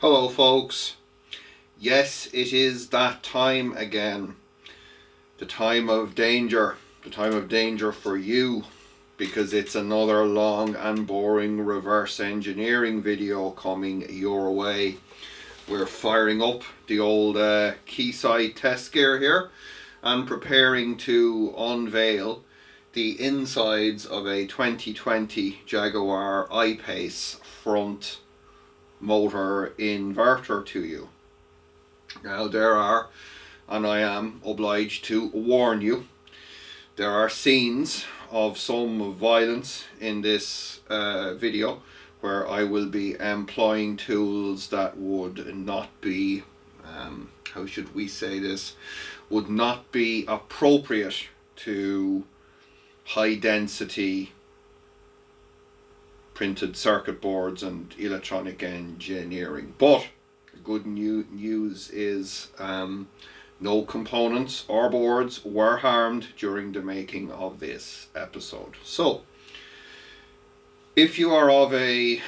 Hello folks. Yes, it is that time again. The time of danger. The time of danger for you, because it's another long and boring reverse engineering video coming your way. We're firing up the old Keysight test gear here and preparing to unveil the insides of a 2020 Jaguar iPace front motor inverter to you. Now and I am obliged to warn you, there are scenes of some violence in this video where I will be employing tools that would not be, how should we say this, would not be appropriate to high density printed circuit boards and electronic engineering. But the good news is no components or boards were harmed during the making of this episode. So if you are of a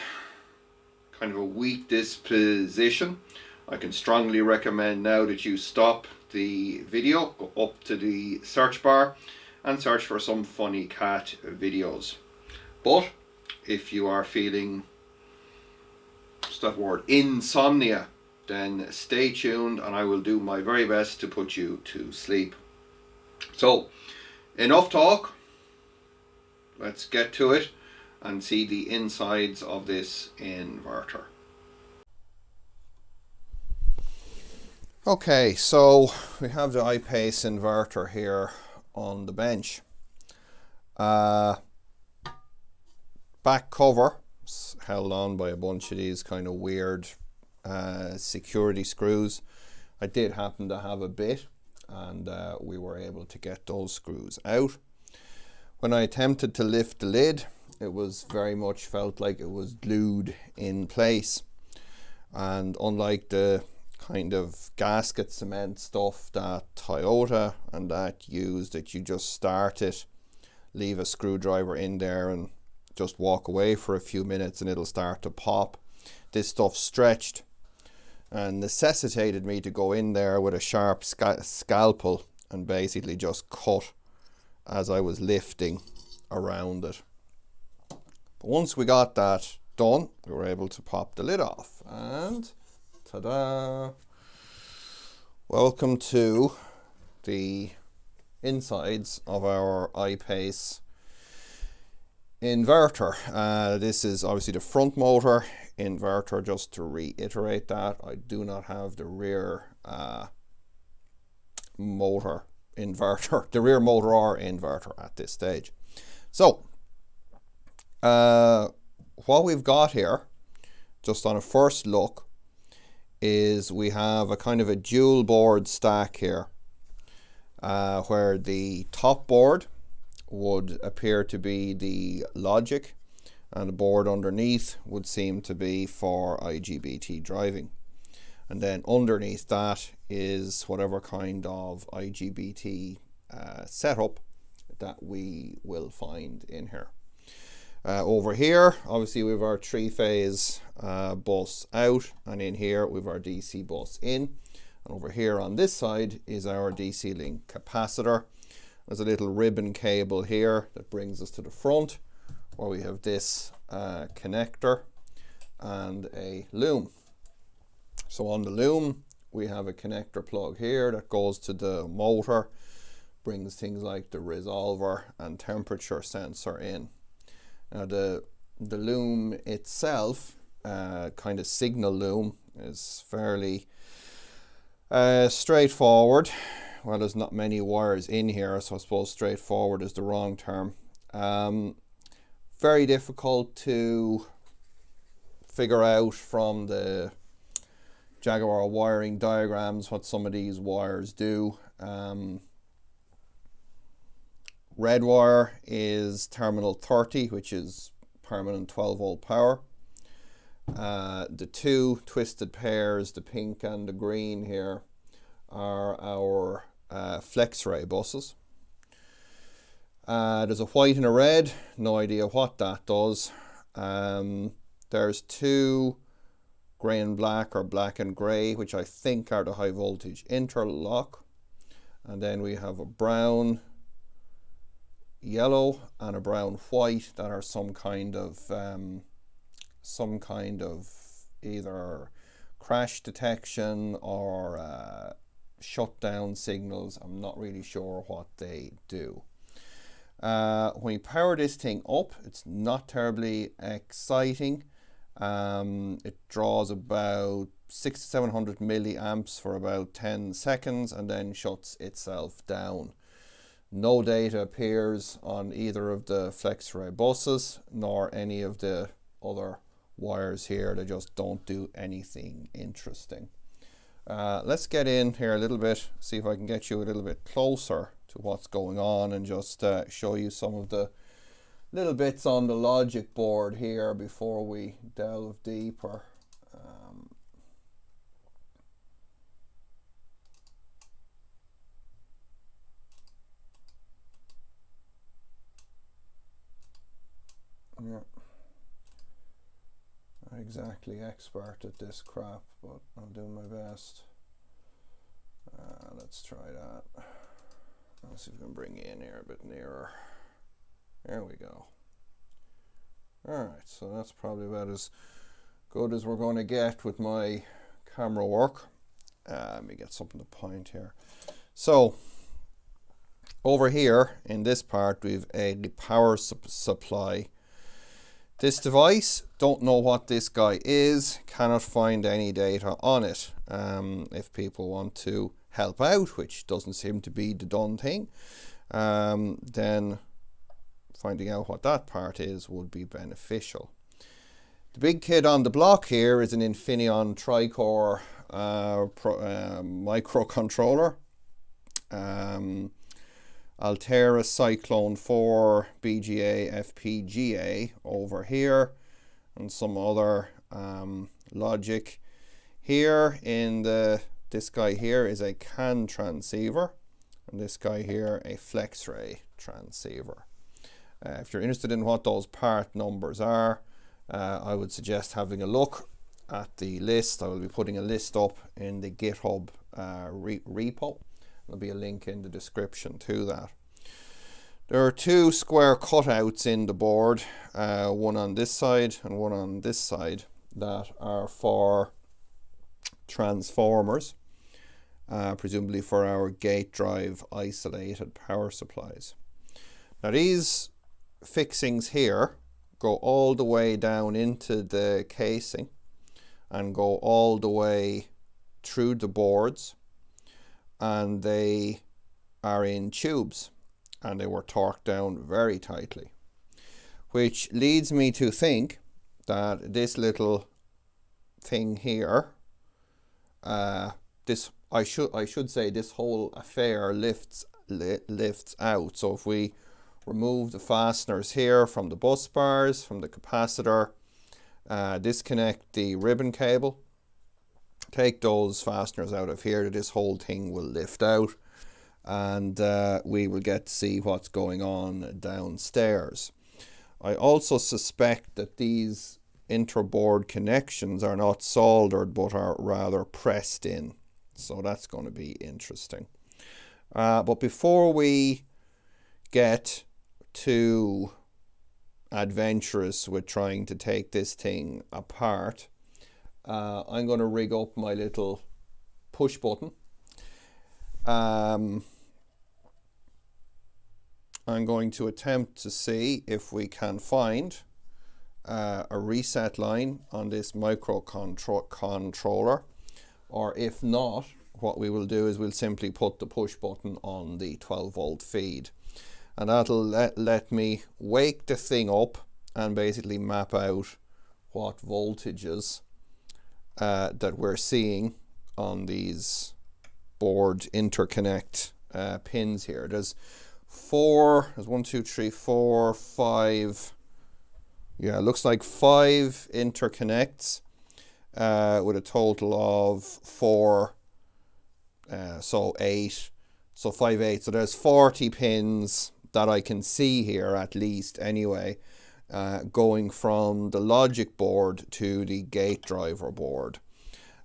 kind of a weak disposition, I can strongly recommend now that you stop the video, go up to the search bar and search for some funny cat videos. But if you are feeling, what's that word, insomnia, then stay tuned and I will do my very best to put you to sleep. So, enough talk. Let's get to it and see the insides of this inverter. Okay, so we have the iPace inverter here on the bench. Back cover is held on by a bunch of these kind of weird security screws. I did happen to have a bit and we were able to get those screws out. When I attempted to lift the lid, it was very much felt like it was glued in place, and unlike the kind of gasket cement stuff that Toyota and that use, that you just start it, leave a screwdriver in there and just walk away for a few minutes and it'll start to pop. This stuff stretched and necessitated me to go in there with a sharp scalpel and basically just cut as I was lifting around it. But once we got that done, we were able to pop the lid off, and ta-da! Welcome to the insides of our iPace inverter. This is obviously the front motor inverter. Just to reiterate that, I do not have the rear motor inverter, the rear motor or inverter at this stage. So what we've got here, just on a first look, is we have a kind of a dual board stack here, where the top board would appear to be the logic and the board underneath would seem to be for IGBT driving, and then underneath that is whatever kind of IGBT setup that we will find in here. Over here obviously we have our 3-phase bus out, and in here we have our DC bus in, and over here on this side is our DC link capacitor. There's a little ribbon cable here that brings us to the front, where we have this connector and a loom. So on the loom we have a connector plug here that goes to the motor, brings things like the resolver and temperature sensor in. Now the loom itself, kind of signal loom, is fairly straightforward. Well, there's not many wires in here, so I suppose straightforward is the wrong term. Very difficult to figure out from the Jaguar wiring diagrams what some of these wires do. Red wire is terminal 30, which is permanent 12 volt power. The two twisted pairs, the pink and the green here, are our flex ray buses. There's a white and a red, no idea what that does. There's two grey and black, or black and grey, which I think are the high voltage interlock. And then we have a brown, yellow, and a brown white that are some kind of either crash detection or shutdown signals. I'm not really sure what they do. When you power this thing up, it's not terribly exciting. It draws about 600 to 700 milliamps for about 10 seconds and then shuts itself down. No data appears on either of the FlexRay buses nor any of the other wires here. They just don't do anything interesting. Let's get in here a little bit, see if I can get you a little bit closer to what's going on, and just show you some of the little bits on the logic board here before we delve deeper. Yeah, not exactly expert at this crap, but I'll do my best. Let's try that. Let's see if we can bring you in here a bit nearer. There we go. Alright, so that's probably about as good as we're going to get with my camera work. Let me get something to point here. So, over here in this part, we've a power supply. This device, don't know what this guy is, cannot find any data on it. If people want to help out, which doesn't seem to be the done thing, then finding out what that part is would be beneficial. The big kid on the block here is an Infineon Tricore microcontroller. Altera Cyclone 4 BGA FPGA over here, and some other logic. Here in this guy here is a CAN transceiver, and this guy here a FlexRay transceiver. If you're interested in what those part numbers are, I would suggest having a look at the list. I will be putting a list up in the GitHub repo. There'll be a link in the description to that. There are two square cutouts in the board, one on this side and one on this side, that are for transformers, presumably for our gate drive isolated power supplies. Now these fixings here go all the way down into the casing and go all the way through the boards, and they are in tubes and they were torqued down very tightly, which leads me to think that this little thing here, this I should say this whole affair lifts out. So if we remove the fasteners here from the bus bars, from the capacitor, disconnect the ribbon cable, take those fasteners out of here, this whole thing will lift out, and we will get to see what's going on downstairs. I also suspect that these interboard connections are not soldered but are rather pressed in, so that's going to be interesting. But before we get too adventurous with trying to take this thing apart, I'm going to rig up my little push button. I'm going to attempt to see if we can find a reset line on this microcontroller, or if not, what we will do is we'll simply put the push button on the 12 volt feed, and that'll let me wake the thing up and basically map out what voltages that we're seeing on these board interconnect pins here. There's 1, 2, 3, 4, 5. Yeah, it looks like 5 interconnects with a total of 4, so 8, so 5, 8. So there's 40 pins that I can see here at least anyway. going from the logic board to the gate driver board.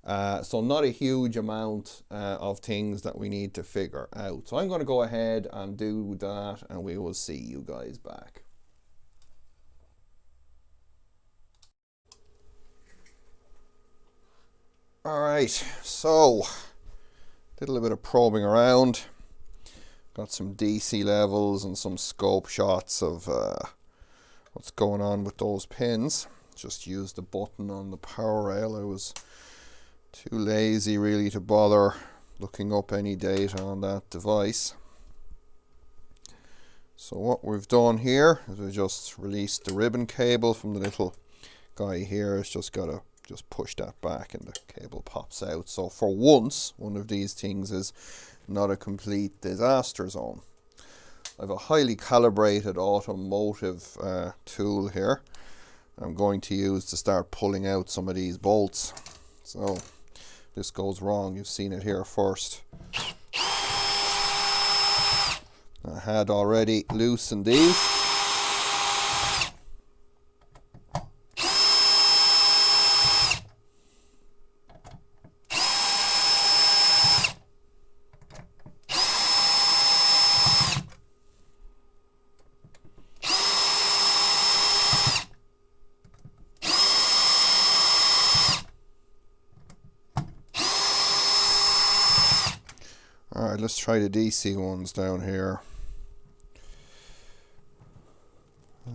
So not a huge amount of things that we need to figure out. So I'm going to go ahead and do that, and we will see you guys back. Alright, so did a little bit of probing around. Got some DC levels and some scope shots of what's going on with those pins. Just used the button on the power rail. I was too lazy really to bother looking up any data on that device. So what we've done here is we just released the ribbon cable from the little guy here. It's just got to push that back and the cable pops out. So for once, one of these things is not a complete disaster zone. I have a highly calibrated automotive tool here I'm going to use to start pulling out some of these bolts. So if this goes wrong, you've seen it here first. I had already loosened these. Alright, let's try the DC ones down here.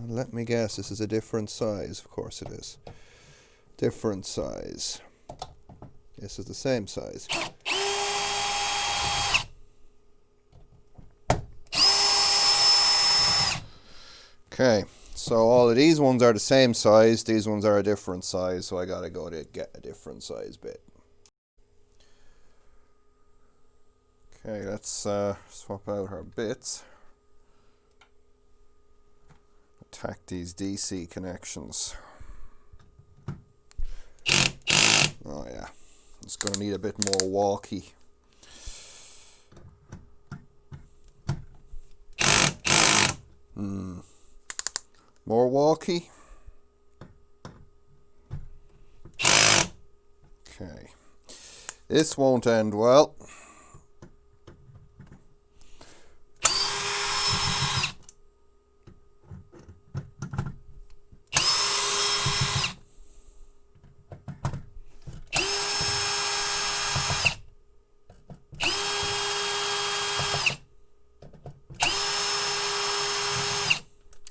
Let me guess, this is a different size. Of course it is. Different size. This is the same size. Okay, so all of these ones are the same size. These ones are a different size, so I gotta go to get a different size bit. Okay, let's swap out our bits. Attack these DC connections. Oh yeah, it's going to need a bit more walkie. More walkie. Okay, this won't end well.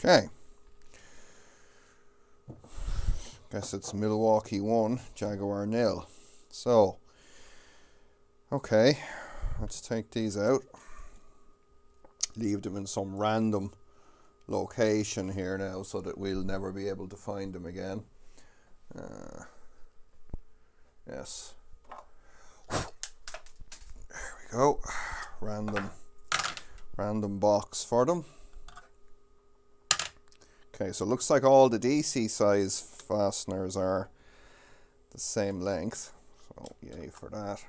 Okay, guess it's Milwaukee 1, Jaguar 0. So, okay, let's take these out. Leave them in some random location here now so that we'll never be able to find them again. Yes. There we go. Random box for them. Okay, so it looks like all the DC size fasteners are the same length. So yay for that.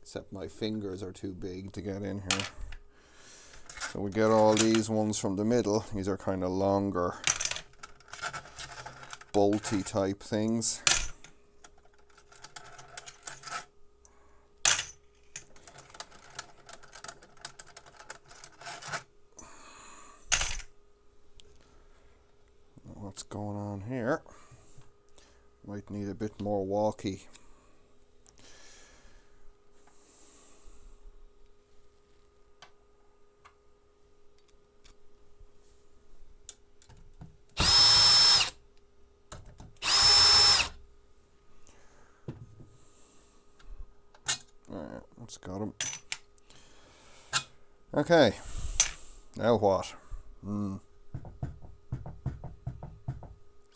Except my fingers are too big to get in here. So we get all these ones from the middle. These are kind of longer, bolty type things. What's going on here? Might need a bit more walkie. Alright, that's got him. Okay, now what? Of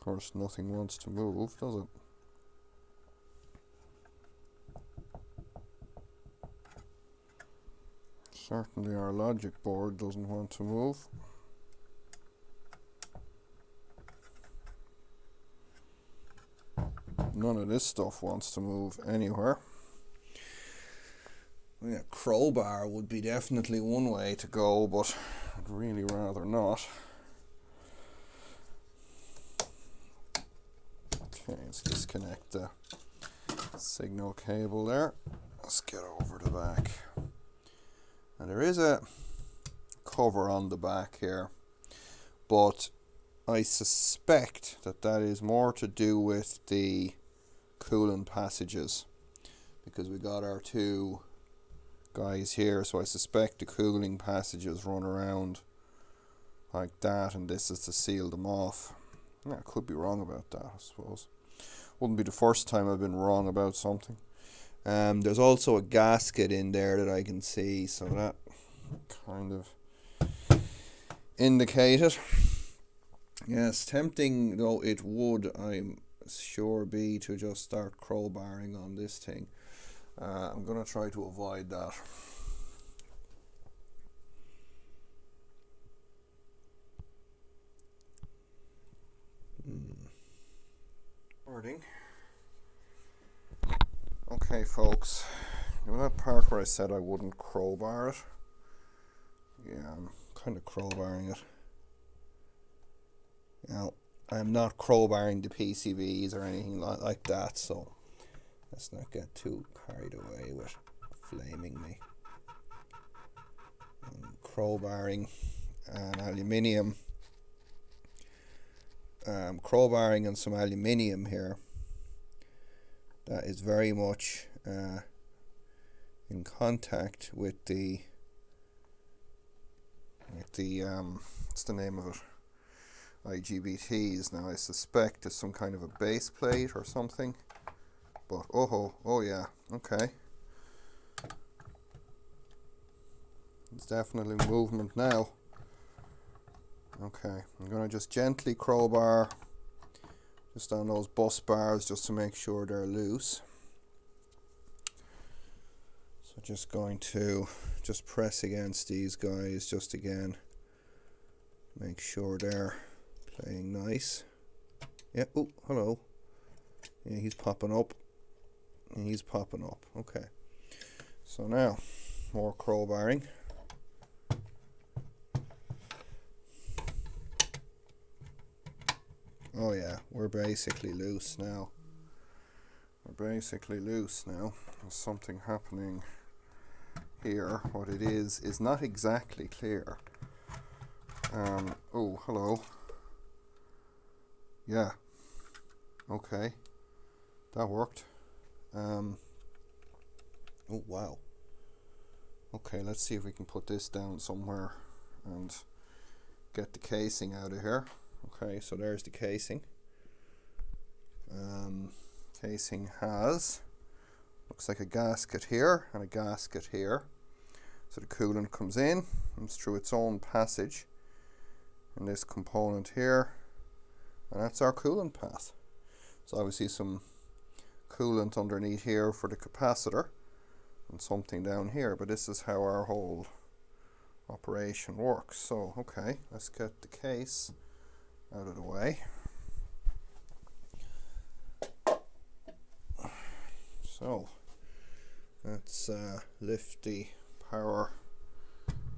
course, nothing wants to move, does it? Certainly our logic board doesn't want to move. None of this stuff wants to move anywhere. Yeah, crowbar would be definitely one way to go, but I'd really rather not. Okay, let's disconnect the signal cable there. Let's get over the back. And there is a cover on the back here, but I suspect that that is more to do with the coolant passages, because we got our two guys here, so I suspect the cooling passages run around like that, and this is to seal them off. Yeah, I could be wrong about that, I suppose. Wouldn't be the first time I've been wrong about something. There's also a gasket in there that I can see, so that kind of indicate it. Yes, tempting though it would, I'm sure, be to just start crowbarring on this thing. I'm going to try to avoid that. Morning. Okay, folks. You know that part where I said I wouldn't crowbar it? Yeah, I'm kind of crowbarring it. Now, I'm not crowbarring the PCBs or anything like that, so let's not get too carried away with flaming me. I'm crowbarring an aluminium. Crowbarring on some aluminium here that is very much in contact with the what's the name of it? IGBTs. Now I suspect it's some kind of a base plate or something, but oh yeah, okay. It's definitely movement now. Okay, I'm going to just gently crowbar just on those bus bars just to make sure they're loose. So just going to just press against these guys just again. Make sure they're playing nice. Yeah, oh, hello. Yeah, he's popping up. And he's popping up. Okay. So now, more crowbarring. Oh yeah, we're basically loose now. There's something happening here. What it is not exactly clear. Oh, hello. Yeah. Okay. That worked. Oh, wow. Okay, let's see if we can put this down somewhere and get the casing out of here. Okay, so there's the casing. Casing has, looks like a gasket here and a gasket here. So the coolant comes in, comes through its own passage in this component here, and that's our coolant path. So obviously some coolant underneath here for the capacitor and something down here, but this is how our whole operation works. So okay, let's get the case out of the way. So let's lift the power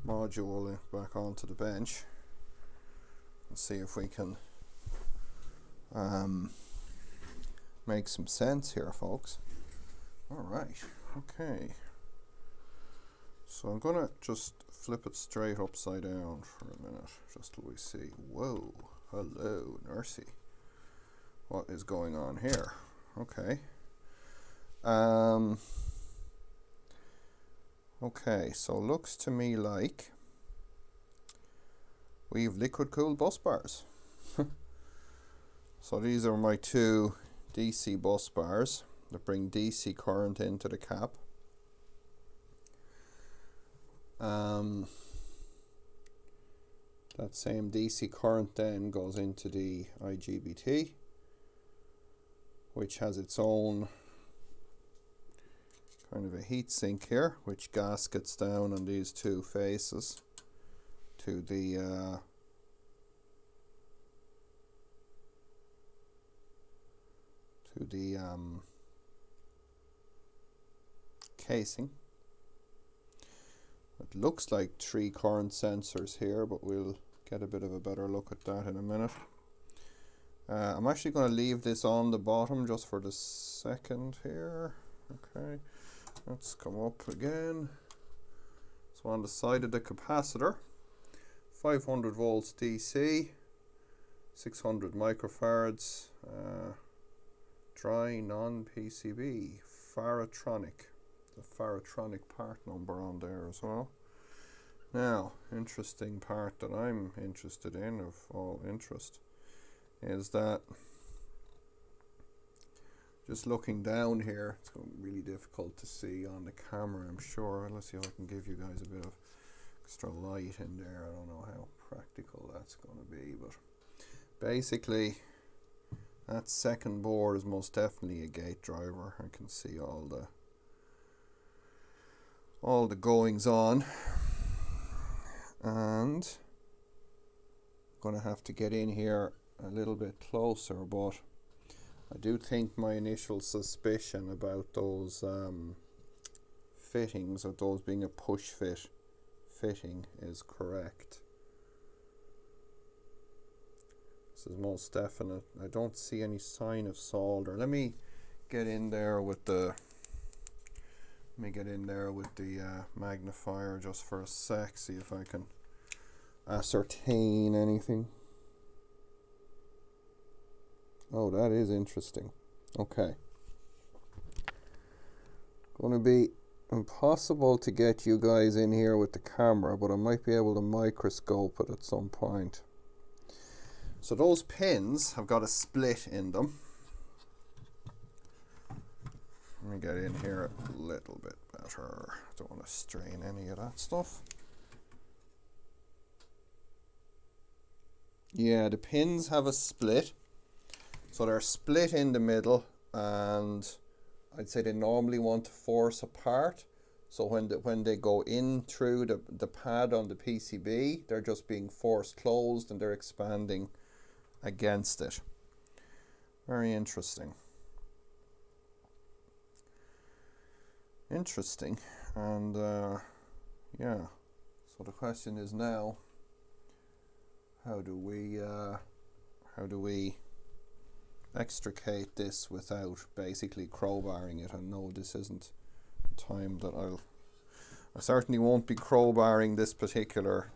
module back onto the bench and see if we can make some sense here, folks. Alright, okay. So I'm gonna just flip it straight upside down for a minute, just till we see. Whoa, hello, Nursey. What is going on here? Okay. Okay, so looks to me like we've liquid cooled bus bars. So these are my two DC bus bars that bring DC current into the cap. That same DC current then goes into the IGBT, which has its own kind of a heat sink here, which gaskets down on these two faces to the casing. It looks like 3 current sensors here, but we'll get a bit of a better look at that in a minute. I'm actually going to leave this on the bottom just for the second here. Okay, let's come up again. So on the side of the capacitor, 500 volts DC, 600 microfarads, dry non-PCB, Faratronic. The Faratronic part number on there as well. Now, interesting part that I'm interested in, of all interest, is that just looking down here, it's going to be really difficult to see on the camera, I'm sure. Let's see if I can give you guys a bit of extra light in there. I don't know how practical that's going to be, but basically that second board is most definitely a gate driver. I can see all the goings on, and I'm going to have to get in here a little bit closer, but I do think my initial suspicion about those fittings, of those being a push fit fitting, is correct. This is most definite. I don't see any sign of solder. Let me get in there with the magnifier just for a sec, see if I can ascertain anything. Oh, that is interesting. Okay. Going to be impossible to get you guys in here with the camera, but I might be able to microscope it at some point. So those pins have got a split in them. Let me get in here a little bit better. Don't want to strain any of that stuff. Yeah, the pins have a split. So they're split in the middle, and I'd say they normally want to force apart. So when they go in through the pad on the PCB, they're just being forced closed and they're expanding against it. Very interesting. Interesting. And yeah, so the question is now, how do we extricate this without basically crowbarring it? I know this isn't the time that I certainly won't be crowbarring this particular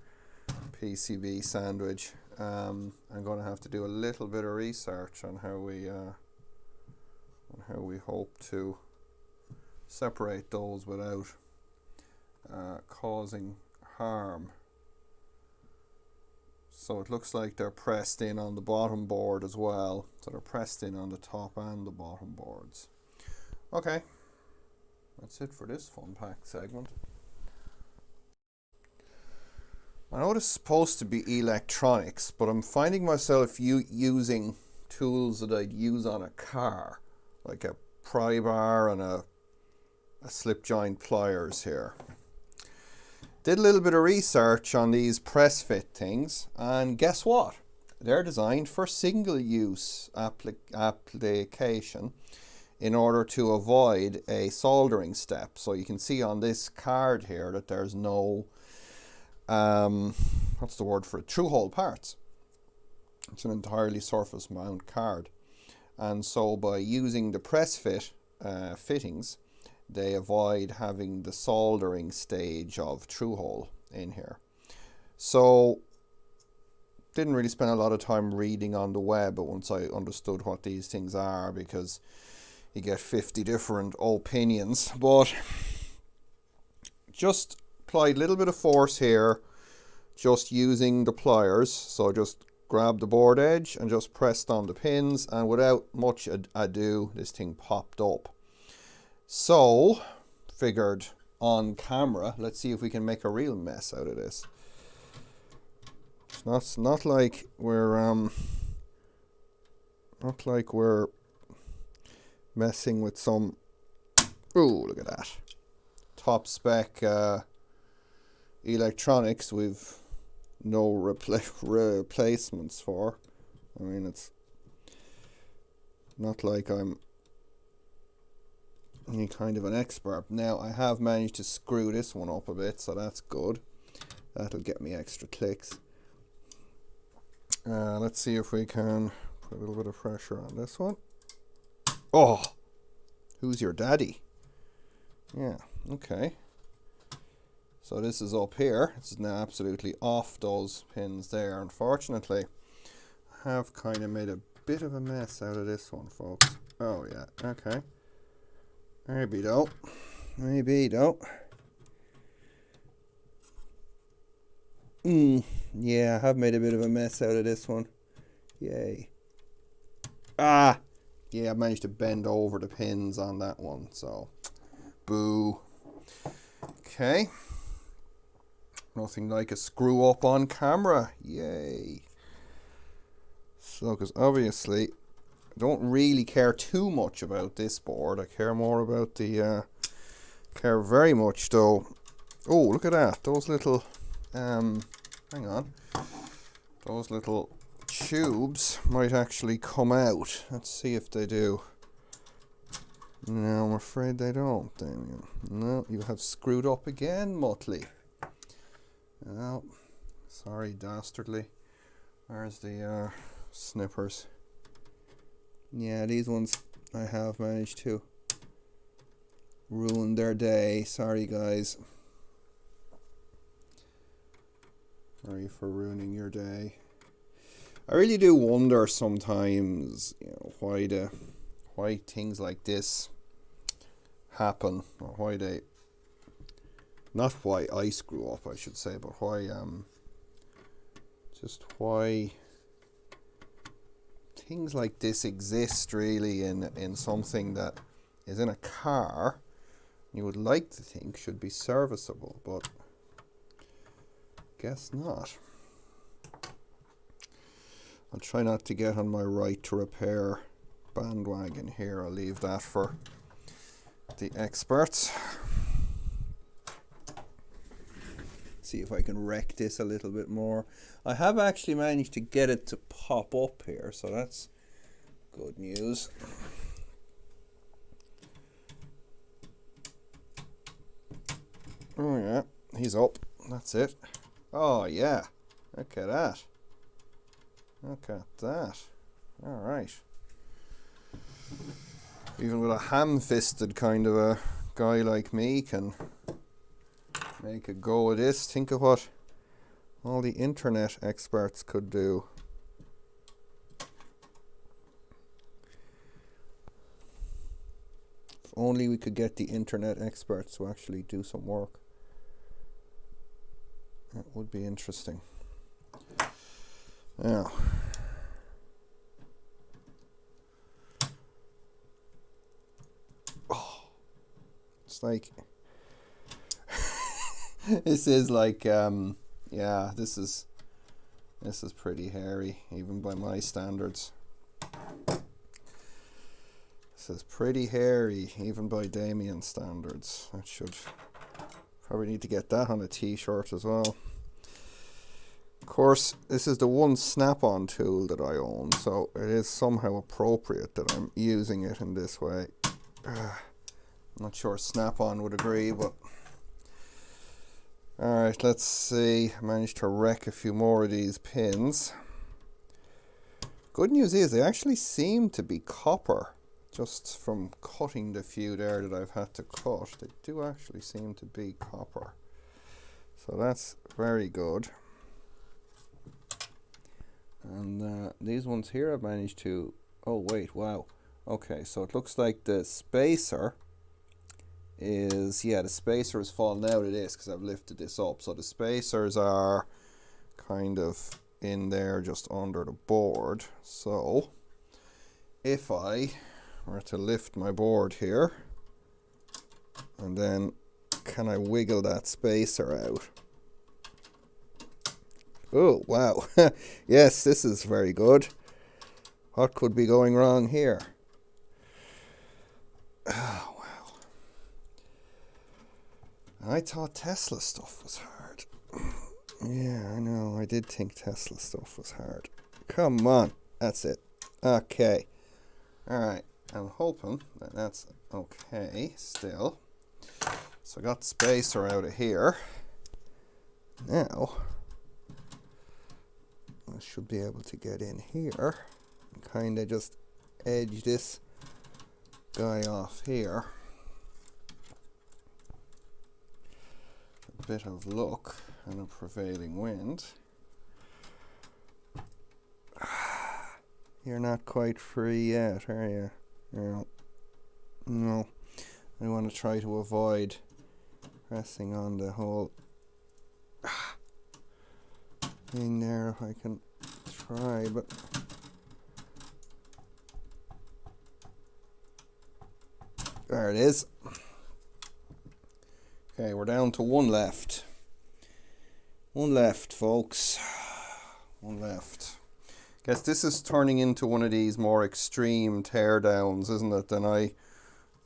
PCB sandwich. I'm going to have to do a little bit of research on how we hope to separate those without causing harm. So it looks like they're pressed in on the bottom board as well. So they're pressed in on the top and the bottom boards. Okay, that's it for this fun pack segment. I know this is supposed to be electronics, but I'm finding myself using tools that I'd use on a car, like a pry bar and a slip joint pliers here. Did a little bit of research on these press fit things, and guess what? They're designed for single use application in order to avoid a soldering step. So you can see on this card here that there's no what's the word for it? Through hole parts. It's an entirely surface mount card, and so by using the press fit fittings, they avoid having the soldering stage of through hole in here. So didn't really spend a lot of time reading on the web, but once I understood what these things are, because you get 50 different opinions, but just applied a little bit of force here, just using the pliers. So just grabbed the board edge and just pressed on the pins, and without much ado, this thing popped up. So figured on camera, let's see if we can make a real mess out of this. It's not like we're messing with some, ooh, look at that, top spec electronics we've no replacements for. I mean, it's not like I'm any kind of an expert. Now I have managed to screw this one up a bit, so that's good. That'll get me extra clicks. Let's see if we can Put a little bit of pressure on this one. Oh, who's your daddy? Yeah, okay. So this is up here. This is now absolutely off those pins there. Unfortunately, I have kind of made a bit of a mess out of this one, folks. Oh yeah, okay. Maybe though. Maybe though. Yeah, I have made a bit of a mess out of this one. Yay. Ah! Yeah, I managed to bend over the pins on that one, so boo. Okay. Nothing like a screw up on camera. Yay. So, because obviously I don't really care too much about this board. I care more about the, care very much though. Oh, look at that. Those little, hang on. Those little tubes might actually come out. Let's see if they do. No, I'm afraid they don't, Damien. No, you have screwed up again, Muttley. Oh, sorry, dastardly. Where's the snippers? Yeah, these ones I have managed to ruin their day. Sorry, guys. Sorry for ruining your day. I really do wonder sometimes, you know, why things like this happen, or why they, not why I screw up, I should say, but why just why things like this exist really in something that is in a car you would like to think should be serviceable, but guess not. I'll try not to get on my right to repair bandwagon here. I'll leave that for the experts. See if I can wreck this a little bit more. I have actually managed to get it to pop up here, so that's good news. Oh yeah, he's up. That's it. Oh yeah, look at that. Look at that. Alright. Even with a ham-fisted kind of a guy like me can make a go of this. Think of what all the internet experts could do. If only we could get the internet experts to actually do some work. That would be interesting. Now, oh, it's like this is like yeah, this is pretty hairy even by my standards. This is pretty hairy even by Damien's standards. That should probably need to get that on a t-shirt as well. Of course, this is the one snap-on tool that I own, so it is somehow appropriate that I'm using it in this way. I'm not sure snap-on would agree, but alright, let's see. I managed to wreck a few more of these pins. Good news is they actually seem to be copper. Just from cutting the few there that I've had to cut, they do actually seem to be copper. So that's very good. And these ones here I've managed to, oh wait, wow. Okay, so it looks like the spacer is, yeah, the spacer is falling out of this because I've lifted this up. So the spacers are kind of in there just under the board. So if I were to lift my board here, and then can I wiggle that spacer out? Oh, wow. Yes, this is very good. What could be going wrong here? Oh, wow. I thought Tesla stuff was hard. Yeah, I know. I did think Tesla stuff was hard. Come on. That's it. Okay. Alright. I'm hoping that that's okay still. So I got the spacer out of here. Now I should be able to get in here kind of just edge this guy off here. A bit of luck and a prevailing wind. You're not quite free yet, are you? No. No. I want to try to avoid pressing on the whole thing there if I can try, but there it is. Okay, we're down to one left. One left, folks. One left. Guess this is turning into one of these more extreme teardowns, isn't it, than I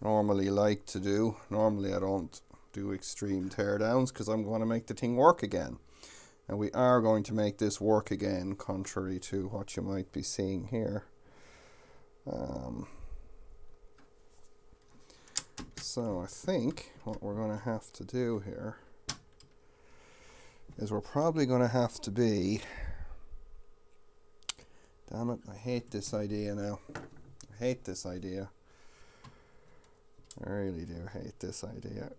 normally like to do. Normally I don't do extreme teardowns because I'm going to make the thing work again. And we are going to make this work again, contrary to what you might be seeing here. So I think what we're going to have to do here is we're probably going to have to be... Damn it, I hate this idea now. I hate this idea. I really do hate this idea.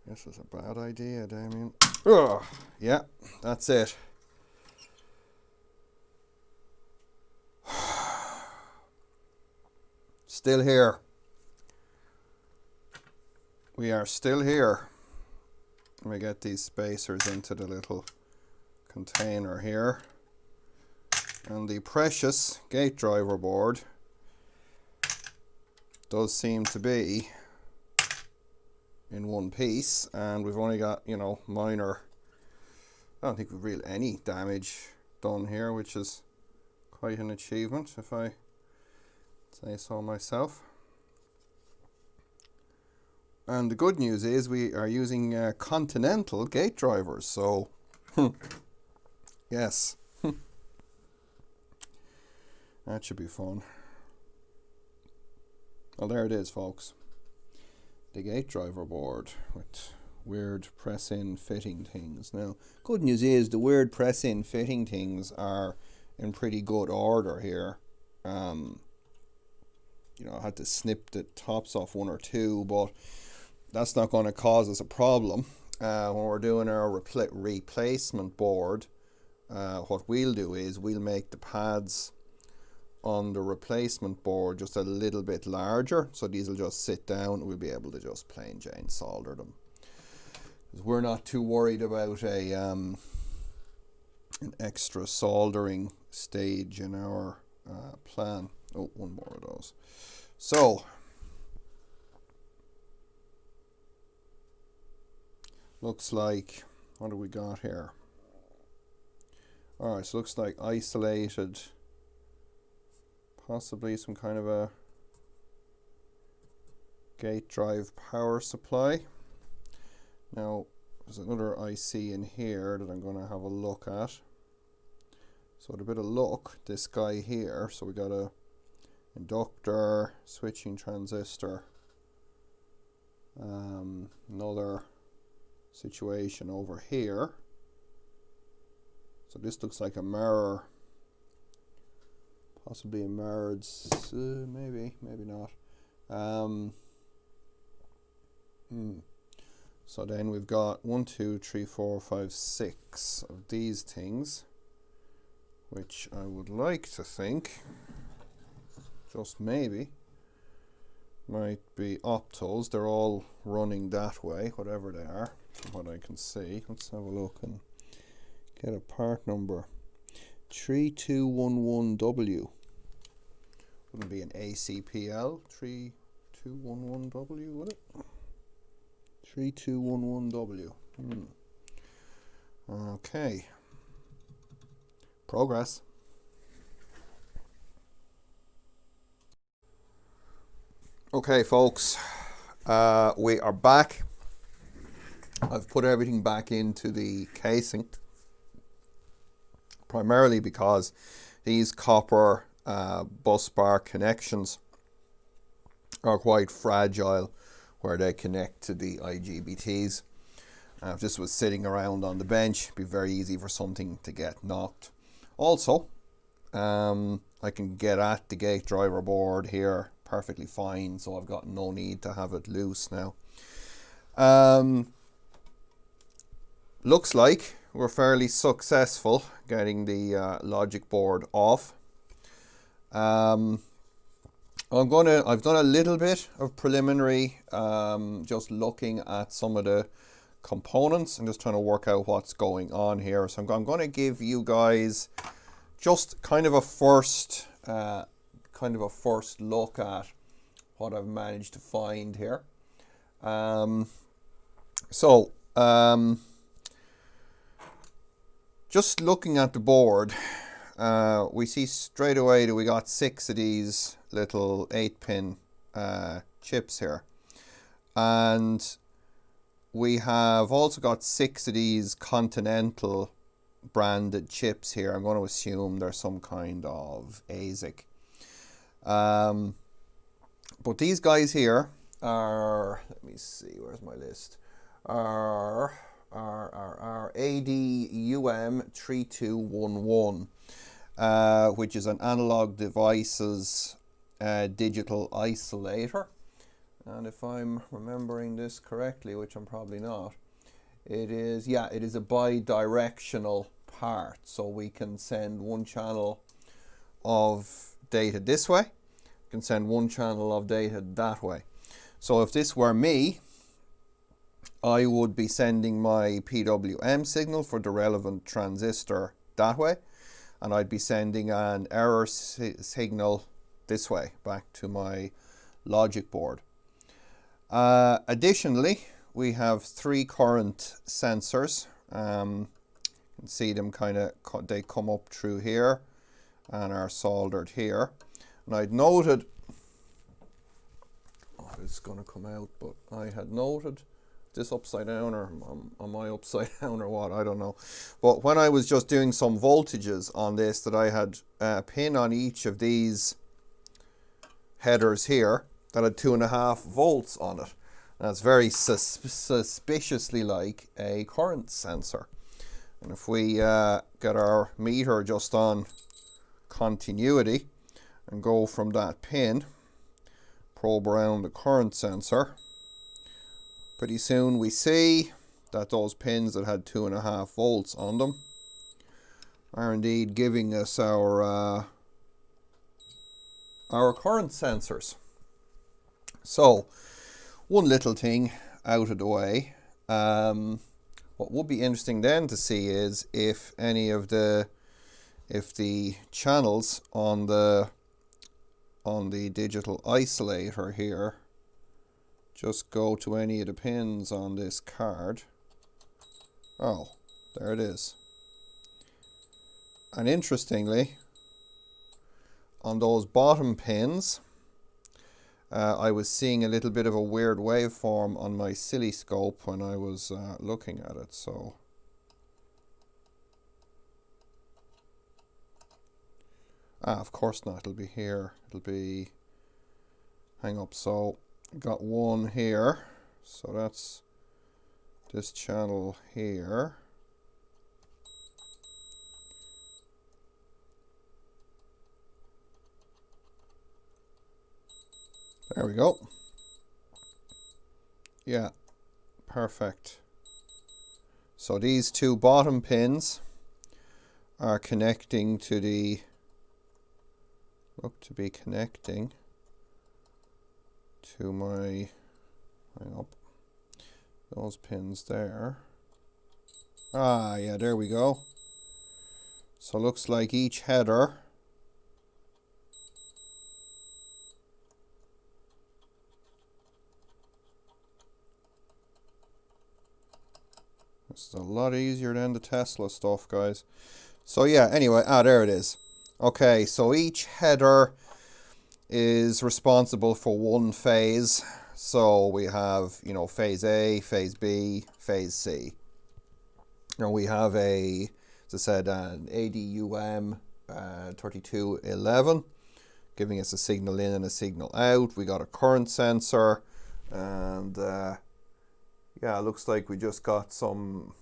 This is a bad idea, Damien. Ugh. Yeah, that's it. Still here. We are still here. Let me get these spacers into the little container here. And the precious gate driver board does seem to be in one piece, and we've only got, you know, minor, I don't think we've really any damage done here, which is quite an achievement if I say so myself. And the good news is we are using Continental gate drivers, so yes. That should be fun. Well, there it is, folks. The gate driver board with weird press-in fitting things. Now, good news is the weird press-in fitting things are in pretty good order here. You know, I had to snip the tops off one or two, but that's not going to cause us a problem. When we're doing our replacement board, what we'll do is we'll make the pads on the replacement board just a little bit larger, so these will just sit down and we'll be able to just plain Jane solder them. We're not too worried about a an extra soldering stage in our plan. Oh, one more of those. So looks like, what do we got here? Alright, so looks like isolated, possibly some kind of a gate drive power supply. Now there's another IC in here that I'm going to have a look at. So with a bit of luck, this guy here, so we got a inductor, switching transistor, another situation over here. So this looks like a mirror, possibly a mirrored, maybe not. So then we've got 1, 2, 3, 4, 5, 6 of these things, which I would like to think, just maybe, might be optos. They're all running that way, whatever they are, from what I can see. Let's have a look and get a part number. 3211W. Wouldn't be an ACPL. 3211W, would it? 3211W. Okay. Progress. Okay, folks. We are back. I've put everything back into the casing, primarily because these copper bus bar connections are quite fragile where they connect to the IGBTs. If this was sitting around on the bench, it'd be very easy for something to get knocked Also, I can get at the gate driver board here perfectly fine, so I've got no need to have it loose now. Looks like we're fairly successful getting the logic board off. I've done a little bit of preliminary, just looking at some of the components and just trying to work out what's going on here. So I'm going to give you guys just kind of a first look at what I've managed to find here. Just looking at the board, we see straight away that we got 6 of these little 8-pin chips here, and we have also got 6 of these Continental branded chips here. I'm going to assume they're some kind of ASIC. But these guys here are, let me see, where's my list, are ADUM3211, which is an Analog Devices digital isolator. And if I'm remembering this correctly, which I'm probably not, it is a bi-directional part. So we can send one channel of data this way, can send one channel of data that way. So if this were me, I would be sending my PWM signal for the relevant transistor that way, and I'd be sending an error signal this way back to my logic board. Additionally, we have 3 current sensors. You can see them they come up through here and are soldered here. And I'd noted, it's going to come out, but I had noted this upside down, or am I upside down or what? I don't know. But when I was just doing some voltages on this, that I had a pin on each of these headers here that had 2.5 volts on it. And that's very suspiciously like a current sensor. And if we get our meter just on continuity and go from that pin, probe around the current sensor, pretty soon we see that those pins that had 2.5 volts on them are indeed giving us our current sensors. So one little thing out of the way. What would be interesting then to see is if the channels on the digital isolator here just go to any of the pins on this card. Oh, there it is. And interestingly, on those bottom pins, I was seeing a little bit of a weird waveform on my oscilloscope when I was looking at it. So of course not, it'll be here. It'll be, hang up, so got one here. So that's this channel here. There we go. Yeah, perfect. So these 2 bottom pins are connecting to the, look to be connecting to my, hang up, those pins there. Yeah, there we go. So looks like each header this is a lot easier than the Tesla stuff, guys. So yeah, anyway, there it is. Okay, so each header is responsible for one phase. So we have, phase A, phase B, phase C. And we have as I said, an ADUM 3211 giving us a signal in and a signal out. We got a current sensor, and yeah, it looks like we just got some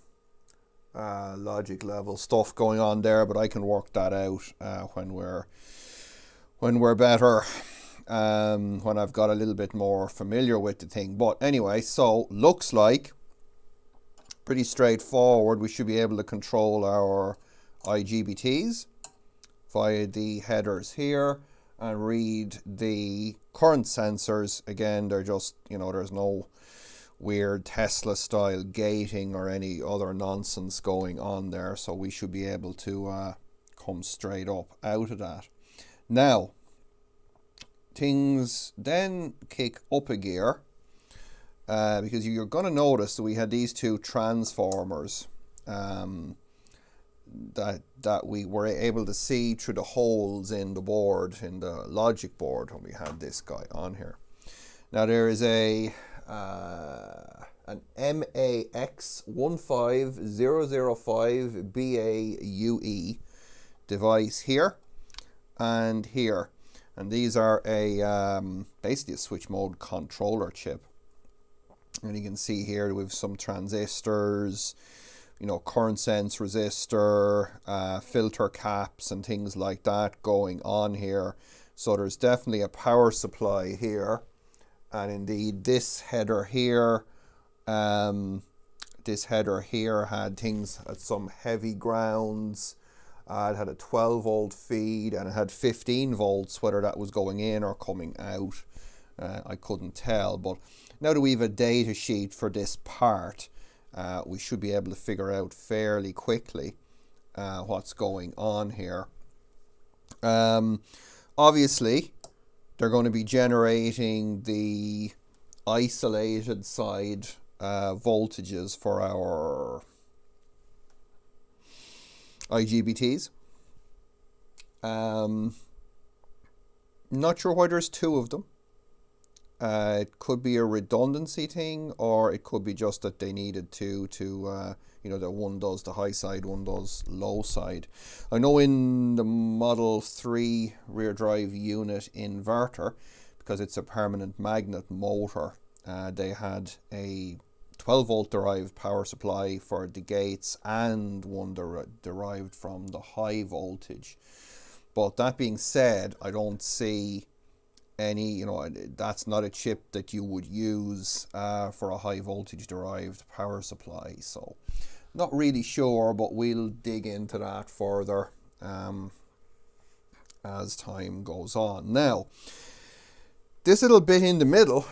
logic level stuff going on there, but I can work that out when we're better, when I've got a little bit more familiar with the thing. But anyway, so looks like pretty straightforward. We should be able to control our IGBTs via the headers here and read the current sensors. Again, they're just, there's no weird Tesla style gating or any other nonsense going on there, so we should be able to come straight up out of that. Now things then kick up a gear, because you're going to notice that we had these two transformers that we were able to see through the holes in the board, in the logic board, when we had this guy on here. Now there is an MAX15005BAUE device here and here, and these are basically a switch mode controller chip. And you can see here we have some transistors, current sense resistor, filter caps and things like that going on here. So there's definitely a power supply here. And indeed this header here had things at some heavy grounds. It had a 12 volt feed and it had 15 volts, whether that was going in or coming out. I couldn't tell, but now that we have a data sheet for this part, we should be able to figure out fairly quickly what's going on here. Obviously, they're going to be generating the isolated side voltages for our IGBTs. Not sure why there's two of them. It could be a redundancy thing, or it could be just that they needed to that one does the high side, one does low side. I know in the Model 3 rear drive unit inverter, because it's a permanent magnet motor, they had a 12 volt derived power supply for the gates and one derived from the high voltage. But that being said, I don't see any, that's not a chip that you would use for a high voltage derived power supply. So not really sure, but we'll dig into that further as time goes on. Now, this little bit in the middle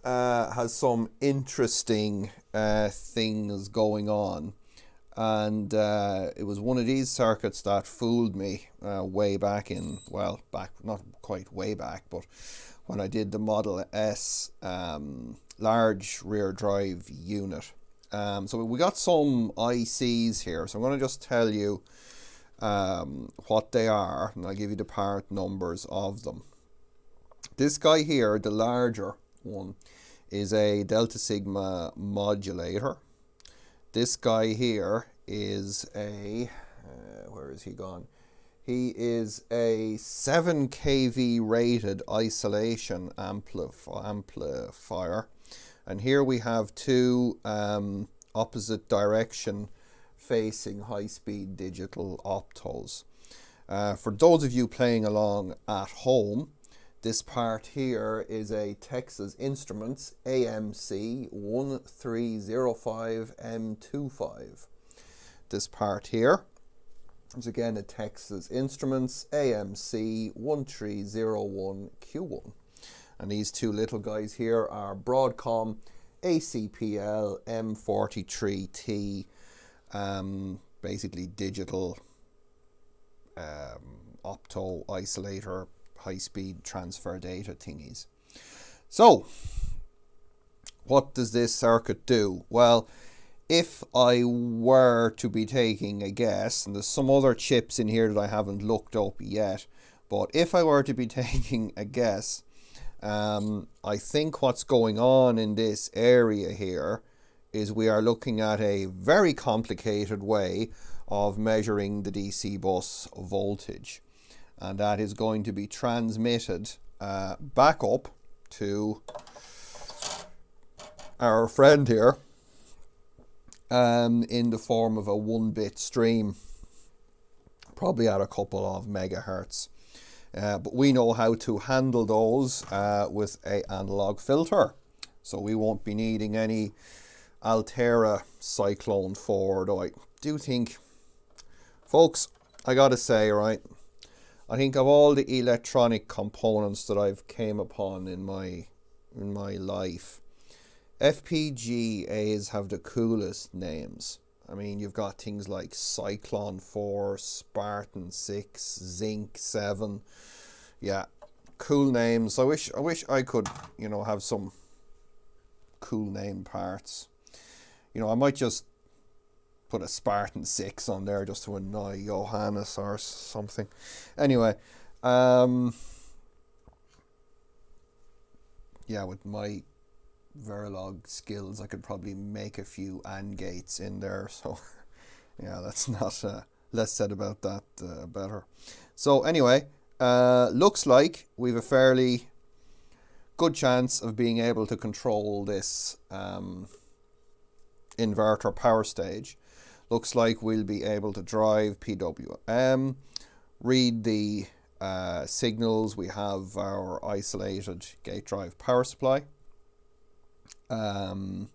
has some interesting things going on. And it was one of these circuits that fooled me way back in, not quite way back, but when I did the Model S large rear drive unit. So we got some ICs here, so I'm going to just tell you what they are, and I'll give you the part numbers of them. This guy here, the larger one, is a Delta Sigma modulator. This guy here is a, where is he gone? He is a 7 kV rated isolation amplifier. And here we have two opposite direction facing high-speed digital optos. For those of you playing along at home, this part here is a Texas Instruments AMC 1305M25. This part here is again a Texas Instruments AMC 1301Q1. And these two little guys here are Broadcom ACPL M43T, basically digital opto isolator high-speed transfer data thingies. So, what does this circuit do? Well, if I were to be taking a guess, and there's some other chips in here that I haven't looked up yet, but if I were to be taking a guess, I think what's going on in this area here is we are looking at a very complicated way of measuring the DC bus voltage. And that is going to be transmitted back up to our friend here. in the form of a 1-bit stream, probably at a couple of megahertz. But we know how to handle those with an analog filter. So we won't be needing any Altera Cyclone 4, though I do think, folks, I gotta say, right, I think of all the electronic components that I've came upon in my life, FPGAs have the coolest names. I mean, you've got things like Cyclone 4, Spartan 6, Zinc 7. Yeah, cool names. I wish I could, you know, have some cool name parts. You know, I might just put a Spartan 6 on there just to annoy Johannes or something. Anyway, yeah, with my Verilog skills, I could probably make a few AND gates in there. So, yeah, that's not less said about that, better. So anyway, looks like we've a fairly good chance of being able to control this inverter power stage. Looks like we'll be able to drive PWM, read the signals. We have our isolated gate drive power supply. And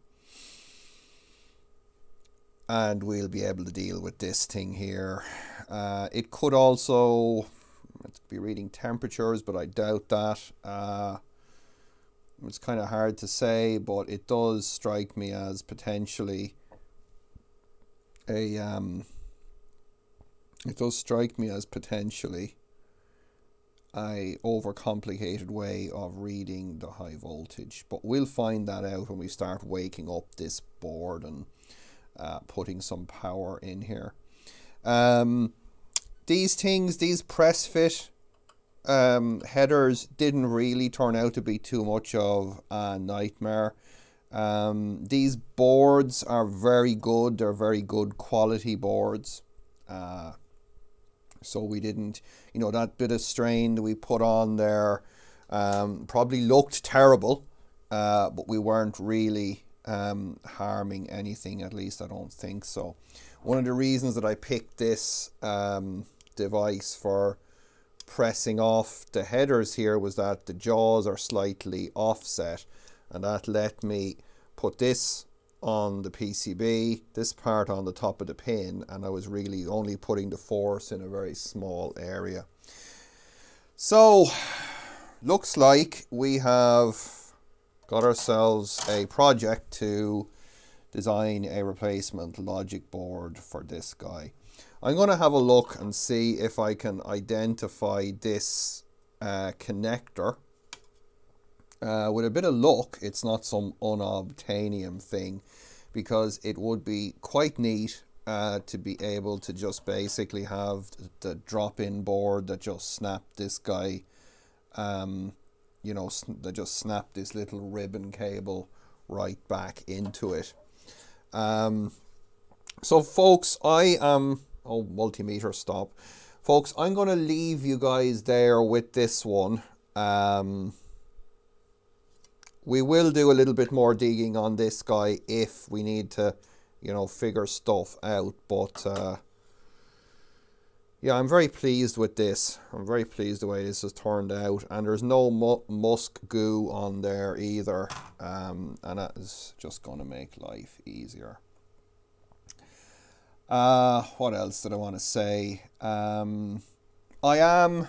we'll be able to deal with this thing here. It could also be reading temperatures, but I doubt that. It's kind of hard to say, but it does strike me as potentially a overcomplicated way of reading the high voltage, but we'll find that out when we start waking up this board and putting some power in here. These press fit headers didn't really turn out to be too much of a nightmare. These boards are very good. They're very good quality boards. So we didn't, you know, that bit of strain that we put on there probably looked terrible, but we weren't really harming anything, at least I don't think so. One of the reasons that I picked this device for pressing off the headers here was that the jaws are slightly offset, and that let me put this on the PCB, this part on the top of the pin, and I was really only putting the force in a very small area. So looks like we have got ourselves a project to design a replacement logic board for this guy. I'm going to have a look and see if I can identify this connector. With a bit of luck, it's not some unobtainium thing, because it would be quite neat to be able to just basically have the drop-in board that just snapped this guy, you know, that just snapped this little ribbon cable right back into it. So folks, I am, oh, multimeter stop. Folks, I'm going to leave you guys there with this one. We will do a little bit more digging on this guy if we need to, you know, figure stuff out. But yeah, I'm very pleased with this. I'm very pleased the way this has turned out. And there's no musk goo on there either. And that is just going to make life easier. What else did I want to say? I am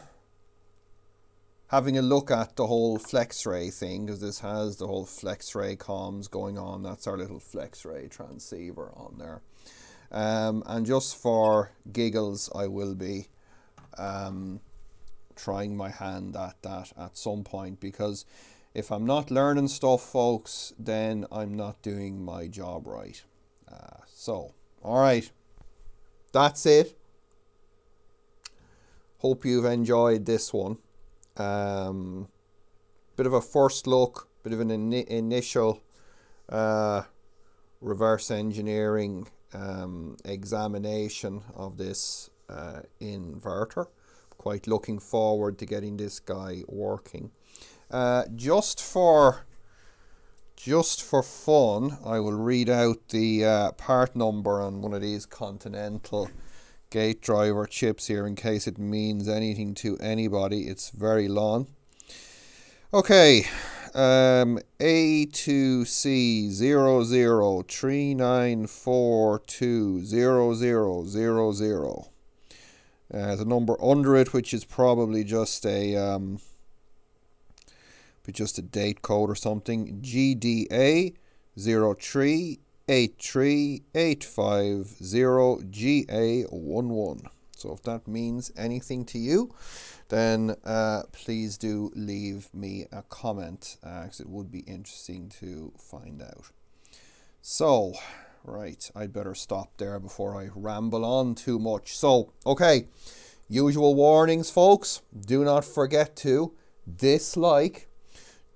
having a look at the whole FlexRay thing, because this has the whole FlexRay comms going on. That's our little FlexRay transceiver on there. And just for giggles, I will be trying my hand at that at some point, because if I'm not learning stuff, folks, then I'm not doing my job right. So, all right, that's it. Hope you've enjoyed this one. Bit of a first look, bit of an initial reverse engineering examination of this inverter. Quite looking forward to getting this guy working. Just for just for fun, I will read out the part number on one of these Continental gate driver chips here in case it means anything to anybody. It's very long. Okay, A2C0039420000. The number under it, which is probably just a date code or something. GDA 0383850GA11. So if that means anything to you, then please do leave me a comment, because it would be interesting to find out. So, right, I'd better stop there before I ramble on too much. So, okay, usual warnings, folks. Do not forget to dislike.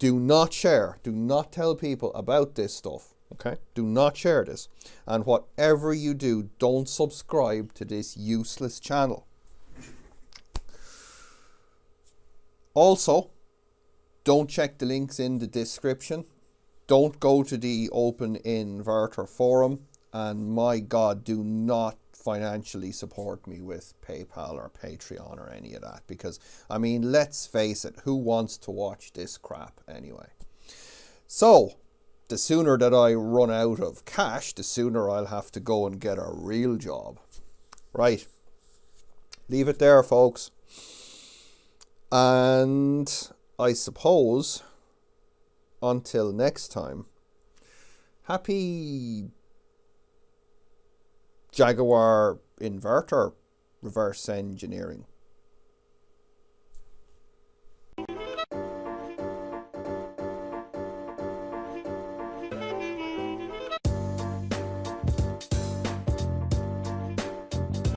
Do not share. Do not tell people about this stuff. Okay? Do not share this. And whatever you do, don't subscribe to this useless channel. Also, don't check the links in the description. Don't go to the Open Inverter forum. And my God, do not financially support me with PayPal or Patreon or any of that. Because, I mean, let's face it, who wants to watch this crap anyway? So, the sooner that I run out of cash, the sooner I'll have to go and get a real job. Right. Leave it there, folks. And I suppose, until next time, happy Jaguar inverter reverse engineering.